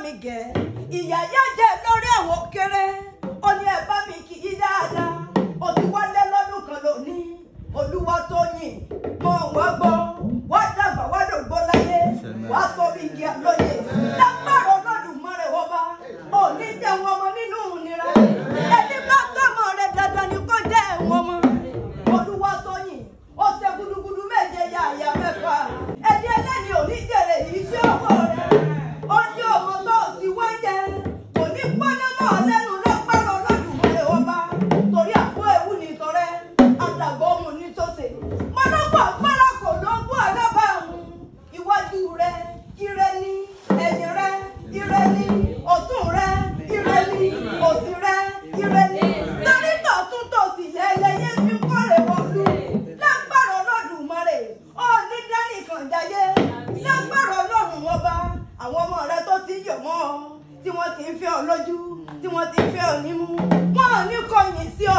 mi gẹ̀ ìyá yá jẹ́ lórí àwọn kéré ó ní ẹ bá mi kì í dáadáa ó ti wálé lọ́dún kan lónìí olúwa tó yìn mọ wá gbọ́ wá dàgbà wá dògbó láyé wá sọ bí igi àlóye lágbára Olódùmarè ọba ò ní jẹ́ wọn ọmọ nínú ìnira ẹni bá tọ́mọ rẹ̀ dandan ni kó jẹ́ wọn mọ́ olúwa tó yìn ó ṣe gudugudu méje ya àyà mẹ́fà ẹni ẹlẹ́ni ò ní jèrè iṣẹ́ ọwọ́ rẹ̀ ó ní ọmọ tó ti wáyé kò ní pọ́nà mọ́ lẹ́nu lágbára Olódùmarè ọba torí àpò ewu ní tọrẹ àdàgbò mu ní tòsè mọ́nàpọ̀ àpárá kò lógún alábàáhùn iwájú rẹ̀ ire ní ẹ̀yìn rẹ̀ ire ní ọ̀tún rẹ̀ ire ní òsì rẹ̀ ire ní torí tọ̀tún tòsì lẹ́lẹ́yẹ fi ń kórè wọ̀lú lágbára Olódùmarè ó ní dánìkan jayé lágbára Ọlọ́run ọba àwọn ọmọ rẹ̀ tó ti yọ̀ mọ́ ọ tí wọ́n ti ń fẹ́ ọ lójú tí wọ́n ti ń fẹ́ ọ nímú wọ́n ò ní kọ̀yìn sí ọ